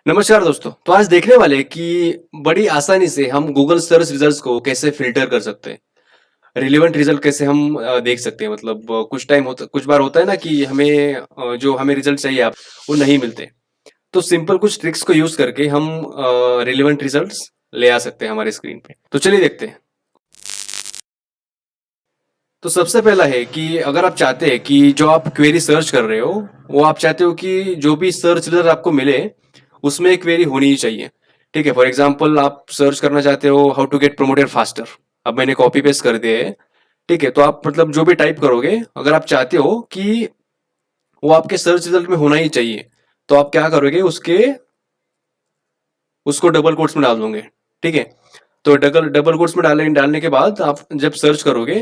नमस्कार दोस्तों। तो आज देखने वाले हैं कि बड़ी आसानी से हम गूगल सर्च रिजल्ट्स को कैसे फ़िल्टर कर सकते हैं। रिलेवेंट रिजल्ट कैसे हम देख सकते हैं। मतलब कुछ बार होता है ना कि हमें जो हमें रिजल्ट चाहिए आप वो नहीं मिलते। तो सिंपल कुछ ट्रिक्स को यूज़ करके हम रिलेवेंट रिजल्ट्स ले आ सकते हैं हमारे स्क्रीन पे। तो चलिए देखते हैं। तो सबसे पहला है कि अगर आप चाहते हैं कि जो आप क्वेरी सर्च कर रहे हो, वो आप चाहते हो कि जो भी सर्च रिजल्ट आपको मिले, उसमें एक क्वेरी होनी ही चाहिए। ठीक है, फॉर एग्जांपल आप सर्च करना चाहते हो how to get promoted faster. अब मैंने कॉपी पेस्ट कर दिया है। ठीक है, तो आप मतलब जो भी टाइप करोगे, अगर आप चाहते हो कि वो आपके सर्च रिजल्ट में होना ही चाहिए, तो आप क्या करोगे, उसको डबल कोट्स में डाल दोगे। ठीक है, तो डबल डबल कोट्स में डालने के बाद आप जब सर्च करोगे,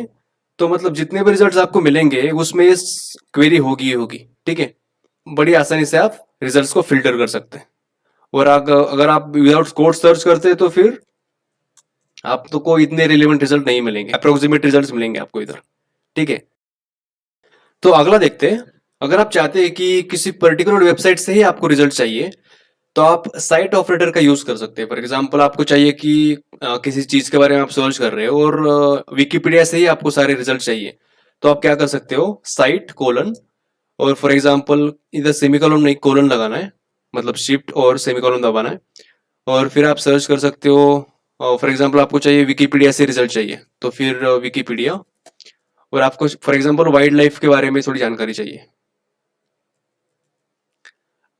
तो मतलब जितने भी रिजल्ट्स आपको मिलेंगे उसमें ये क्वेरी होगी ही होगी। ठीक है, बड़ी आसानी से आप रिजल्ट्स को फिल्टर कर सकते हैं। और अगर आप विदाउट कोड सर्च करते हैं तो फिर आपको कोई इतने रिलेवेंट रिजल्ट नहीं मिलेंगे, अप्रोक्सीमेट रिजल्ट्स मिलेंगे आपको इधर। ठीक है, तो अगला देखते हैं। अगर आप चाहते हैं कि किसी पर्टिकुलर वेबसाइट से ही आपको रिजल्ट चाहिए, तो आप साइट ऑपरेटर का यूज कर सकते हैं। फॉर एग्जांपल आपको चाहिए कि किसी चीज के बारे में आप सर्च कर रहे हो और विकिपीडिया से ही आपको सारे रिजल्ट चाहिए, तो आप क्या कर सकते हो, साइट कोलन और फॉर एग्जांपल इधर सेमीकोलन नहीं, कोलन लगाना है। मतलब शिफ्ट और सेमीकोलन दबाना है और फिर आप सर्च कर सकते हो। फॉर एग्जांपल आपको चाहिए विकिपीडिया से रिजल्ट चाहिए, तो फिर विकिपीडिया। और आपको फॉर एग्जांपल वाइल्ड लाइफ के बारे में थोड़ी जानकारी चाहिए,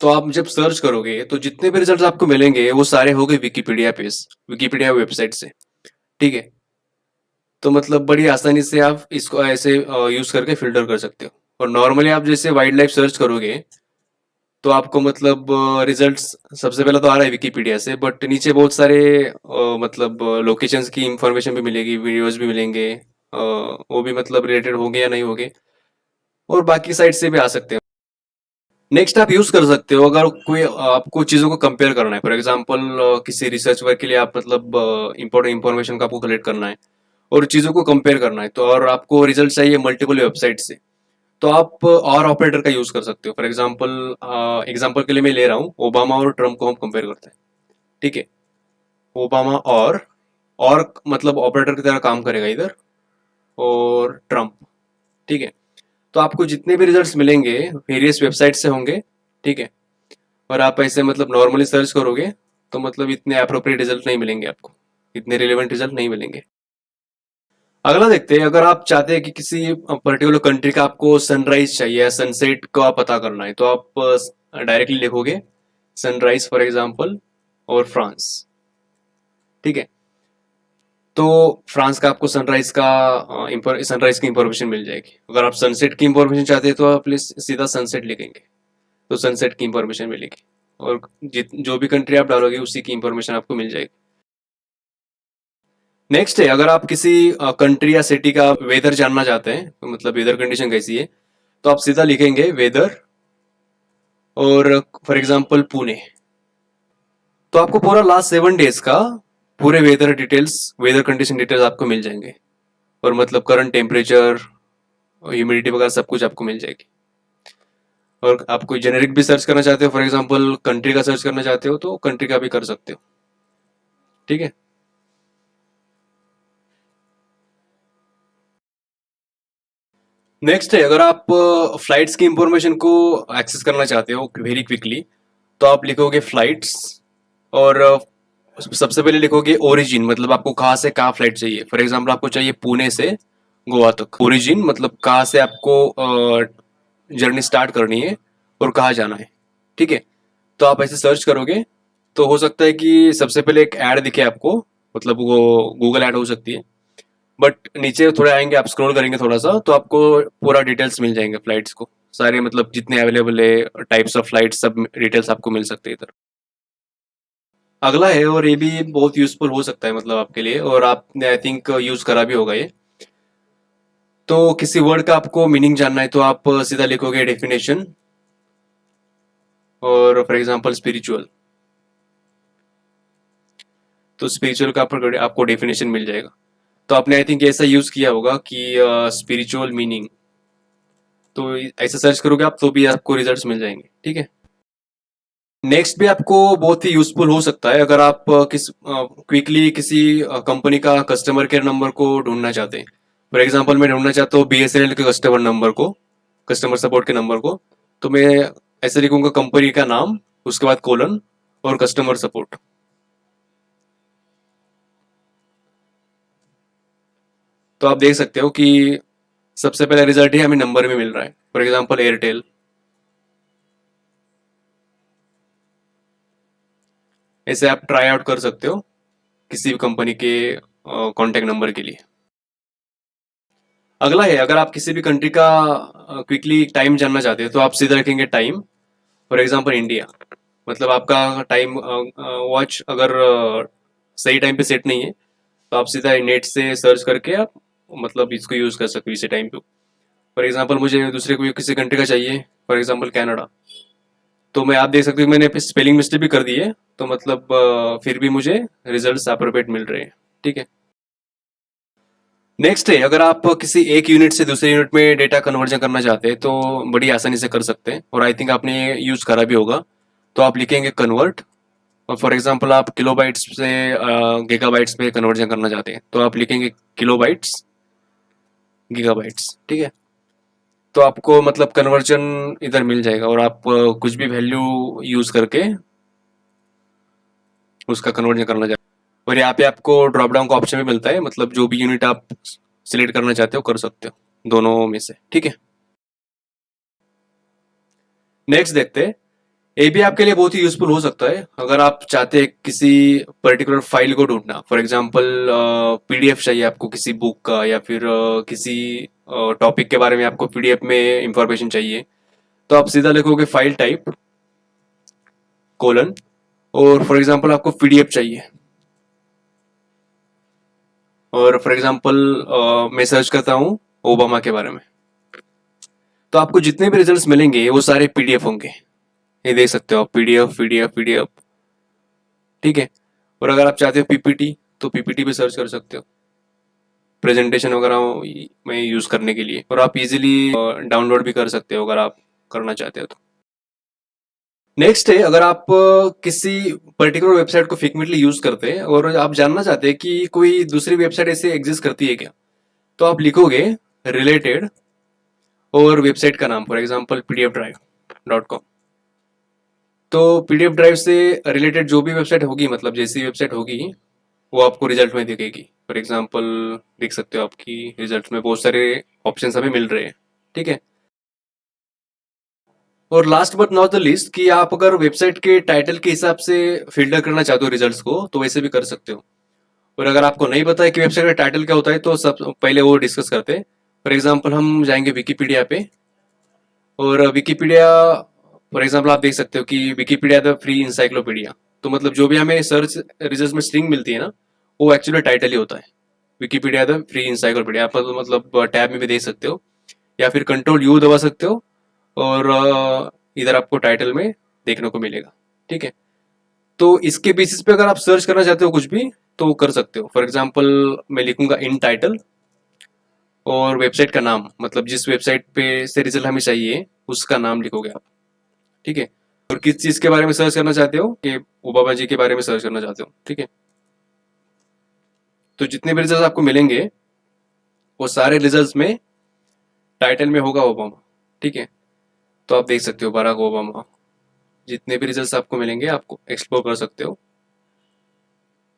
तो आप जब सर्च करोगे तो जितने भी रिजल्ट आपको मिलेंगे वो सारे होंगे विकिपीडिया पेज, विकिपीडिया वेबसाइट से। ठीक है, तो मतलब बड़ी आसानी से आप इसको ऐसे यूज करके फिल्टर कर सकते हो। और नॉर्मली आप जैसे वाइल्ड लाइफ सर्च करोगे, तो आपको मतलब रिजल्ट्स सबसे पहले तो आ रहा है विकिपीडिया से, बट नीचे बहुत सारे मतलब लोकेशंस की इंफॉर्मेशन भी मिलेगी, वीडियोस भी मिलेंगे। वो भी मतलब रिलेटेड होंगे या नहीं होंगे, और बाकी साइट से भी आ सकते हैं। नेक्स्ट आप यूज कर सकते हो अगर कोई आपको चीजों को कंपेयर करना है। फॉर एग्जांपल किसी रिसर्च वर्क के लिए आप मतलब इंपॉर्टेंट इंफॉर्मेशन का आपको कलेक्ट करना है और चीजों को कंपेयर करना है, तो और आपको रिजल्ट चाहिए मल्टीपल वेबसाइट से, तो आप और ऑपरेटर का यूज कर सकते हो। फॉर एग्जांपल एग्जांपल के लिए मैं ले रहा हूँ, ओबामा और ट्रम्प को हम कंपेयर करते हैं। ठीक है, ओबामा और मतलब ऑपरेटर की तरह काम करेगा इधर, और ट्रम्प। ठीक है, तो आपको जितने भी रिजल्ट्स मिलेंगे वेरियस वेबसाइट से होंगे। ठीक है, और आप ऐसे मतलब नॉर्मली सर्च करोगे तो मतलब इतने अप्रोप्रिएट रिजल्ट नहीं मिलेंगे आपको, इतने रिलेवेंट रिजल्ट नहीं मिलेंगे। अगला देखते हैं। अगर आप चाहते हैं कि किसी पर्टिकुलर कंट्री का आपको सनराइज चाहिए या सनसेट का पता करना है, तो आप डायरेक्टली लिखोगे सनराइज फॉर एग्जांपल और फ्रांस। ठीक है, तो फ्रांस का आपको सनराइज की इंफॉर्मेशन मिल जाएगी। अगर आप सनसेट की इंफॉर्मेशन चाहते हैं तो आप सीधा सनसेट लिखेंगे, तो सनसेट की इंफॉर्मेशन मिलेगी। और जो भी कंट्री आप डालोगे उसी की इंफॉर्मेशन आपको मिल जाएगी। नेक्स्ट है, अगर आप किसी कंट्री या सिटी का वेदर जानना चाहते हैं, तो मतलब वेदर कंडीशन कैसी है, तो आप सीधा लिखेंगे वेदर और फॉर एग्जांपल पुणे। तो आपको पूरा लास्ट 7 डेज का पूरे वेदर कंडीशन डिटेल्स आपको मिल जाएंगे। और मतलब करंट टेम्परेचर, ह्यूमिडिटी वगैरह सब कुछ आपको मिल जाएगी। और आप कोई जेनेरिक भी सर्च करना चाहते हो, फॉर एग्जांपल कंट्री का सर्च करना चाहते हो, तो कंट्री का भी कर सकते हो। ठीक है, नेक्स्ट है, अगर आप फ्लाइट्स की इंफॉर्मेशन को एक्सेस करना चाहते हो वेरी क्विकली, तो आप लिखोगे फ्लाइट्स और सबसे पहले लिखोगे ओरिजिन, मतलब आपको कहाँ से कहाँ फ्लाइट चाहिए। फॉर एग्जांपल आपको चाहिए पुणे से गोवा तक। ओरिजिन मतलब कहाँ से आपको जर्नी स्टार्ट करनी है और कहाँ जाना है। ठीक है, तो आप ऐसे सर्च करोगे तो हो सकता है कि सबसे पहले एक ऐड दिखे आपको, मतलब वो गूगल ऐड हो सकती है। बट नीचे थोड़े आएंगे, आप स्क्रॉल करेंगे थोड़ा सा, तो आपको पूरा डिटेल्स मिल जाएंगे फ्लाइट्स को सारे, मतलब जितने अवेलेबल है टाइप्स ऑफ फ्लाइट, सब डिटेल्स आपको मिल सकते हैं इधर। अगला है, और ये भी बहुत यूजफुल हो सकता है मतलब आपके लिए, और आपने आई थिंक यूज करा भी होगा ये। तो किसी वर्ड का आपको मीनिंग जानना है, तो आप सीधा लिखोगे डेफिनेशन और फॉर एग्जांपल स्पिरिचुअल, तो स्पिरिचुअल का आपको डेफिनेशन मिल जाएगा। तो आपने आई थिंक ऐसा यूज किया होगा कि स्पिरिचुअल मीनिंग, तो ऐसे सर्च करोगे आप तो भी आपको रिजल्ट्स मिल जाएंगे। ठीक है। नेक्स्ट भी आपको बहुत ही यूजफुल हो सकता है अगर आप क्विकली किसी कंपनी का कस्टमर केयर नंबर को ढूंढना चाहते हैं। फॉर एग्जांपल मैं ढूंढना चाहता हूँ BSNL के कस्टमर नंबर को, कस्टमर सपोर्ट के नंबर को। तो मैं ऐसे लिखूंगा कंपनी का नाम, उसके बाद कोलन और कस्टमर सपोर्ट। तो आप देख सकते हो कि सबसे पहला रिजल्ट ही हमें नंबर में मिल रहा है, फॉर एग्जांपल एयरटेल। ऐसे आप ट्राई आउट कर सकते हो किसी भी कंपनी के कॉन्टैक्ट नंबर के लिए। अगला है, अगर आप किसी भी कंट्री का क्विकली टाइम जानना चाहते हो तो आप सीधा रखेंगे टाइम। फॉर एग्जांपल इंडिया, मतलब आपका टाइम वॉच अगर सही टाइम पे सेट नहीं है तो आप सीधा नेट से सर्च करके आप मतलब इसको यूज कर सकते हो इसी टाइम पे। फॉर एग्जांपल मुझे दूसरे कोई किसी कंट्री का चाहिए, फॉर एग्जांपल कनाडा, तो मैं आप देख सकते हो मैंने स्पेलिंग मिस्टेक भी कर दी है, तो मतलब फिर भी मुझे रिजल्ट्स अप्रोप्रिएट मिल रहे हैं। ठीक है। नेक्स्ट है, अगर आप किसी एक यूनिट से दूसरे यूनिट में डेटा कन्वर्जन करना चाहते हैं तो बड़ी आसानी से कर सकते हैं, और आई थिंक आपने यूज करा भी होगा। तो आप लिखेंगे कन्वर्ट, और फॉर एग्जांपल आप किलोबाइट्स से गीगाबाइट्स में कन्वर्जन करना चाहते हैं तो आप लिखेंगे किलोबाइट्स गीगाबाइट्स। ठीक है। तो आपको मतलब कन्वर्जन इधर मिल जाएगा, और आप कुछ भी वैल्यू यूज करके उसका कन्वर्जन करना चाहते हैं। और यहाँ पे आपको ड्रॉप डाउन का ऑप्शन भी मिलता है, मतलब जो भी यूनिट आप सिलेक्ट करना चाहते हो कर सकते हो दोनों में से। ठीक है। नेक्स्ट देखते हैं, ये भी आपके लिए बहुत ही यूजफुल हो सकता है अगर आप चाहते हैं किसी पर्टिकुलर फाइल को ढूंढना। फॉर एग्जांपल PDF चाहिए आपको किसी बुक का, या फिर किसी टॉपिक के बारे में आपको PDF में इंफॉर्मेशन चाहिए, तो आप सीधा लिखोगे फाइल टाइप कोलन, और फॉर एग्जांपल आपको PDF चाहिए, और फॉर एग्जांपल मैं सर्च करता हूँ ओबामा के बारे में, तो आपको जितने भी रिजल्ट्स मिलेंगे वो सारे PDF होंगे। ये देख सकते हो आप, PDF PDF PDF। ठीक है। और अगर आप चाहते हो PPT तो PPT भी सर्च कर सकते हो प्रेजेंटेशन वगैरह में यूज करने के लिए, और आप इजीली डाउनलोड भी कर सकते हो अगर आप करना चाहते हो तो। नेक्स्ट है, अगर आप किसी पर्टिकुलर वेबसाइट को फ्रिक्वेंटली यूज करते हैं और आप जानना चाहते हैं कि कोई दूसरी वेबसाइट ऐसे एग्जिस्ट करती है क्या, तो आप लिखोगे रिलेटेड और वेबसाइट का नाम, फॉर एग्जांपल pdfdrive.com। तो PDF ड्राइव से रिलेटेड जो भी वेबसाइट होगी, मतलब जैसी वेबसाइट होगी वो आपको रिजल्ट में दिखेगी। फॉर एग्जांपल देख सकते हो आपकी रिजल्ट में बहुत सारे ऑप्शंस हमें मिल रहे हैं। ठीक है। और last but not the list, कि आप अगर वेबसाइट के टाइटल के हिसाब से फिल्टर करना चाहते हो रिजल्ट्स को तो वैसे भी कर सकते हो। और अगर आपको नहीं पता है कि वेबसाइट का टाइटल क्या होता है तो सब पहले वो डिस्कस करते हैं। फॉर एग्जांपल हम जाएंगे विकीपीडिया पे, और विकीपीडिया फॉर एग्जांपल आप देख सकते हो कि विकीपीडिया द फ्री इंसाइक्लोपीडिया। तो मतलब जो भी हमें सर्च रिजल्ट में स्ट्रिंग मिलती है ना, वो एक्चुअली टाइटल ही होता है, विकीपीडिया द फ्री इंसाइक्लोपीडिया। आप मतलब टैब में भी देख सकते हो, या फिर Ctrl+U दबा सकते हो, और इधर आपको टाइटल में देखने को मिलेगा। ठीक है। तो इसके बेसिस पे अगर आप सर्च करना चाहते हो कुछ भी तो कर सकते हो। फॉर एग्जांपल मैं लिखूंगा इन टाइटल और वेबसाइट का नाम, मतलब जिस वेबसाइट पे से रिजल्ट हमें चाहिए उसका नाम लिखोगे आप। ठीक है। और किस चीज के बारे में सर्च करना चाहते हो, कि ओबामा जी के बारे में सर्च करना चाहते हो। ठीक है। तो जितने भी रिजल्ट आपको मिलेंगे वो सारे रिजल्ट में टाइटल में होगा ओबामा। ठीक है। तो आप देख सकते हो बराक ओबामा, जितने भी रिजल्ट्स आपको मिलेंगे आपको एक्सप्लोर कर सकते हो।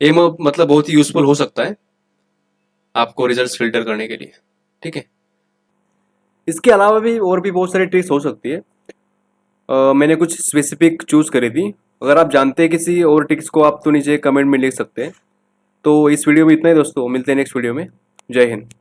ये मतलब बहुत ही यूजफुल हो सकता है आपको रिजल्ट्स फिल्टर करने के लिए। ठीक है। इसके अलावा भी और भी बहुत सारी ट्रिक्स हो सकती है। मैंने कुछ स्पेसिफिक चूज करी थी। अगर आप जानते हैं किसी और ट्रिक्स को आप तो नीचे कमेंट में लिख सकते हैं। तो इस वीडियो में इतना ही दोस्तों, मिलते हैं नेक्स्ट वीडियो में। जय हिंद।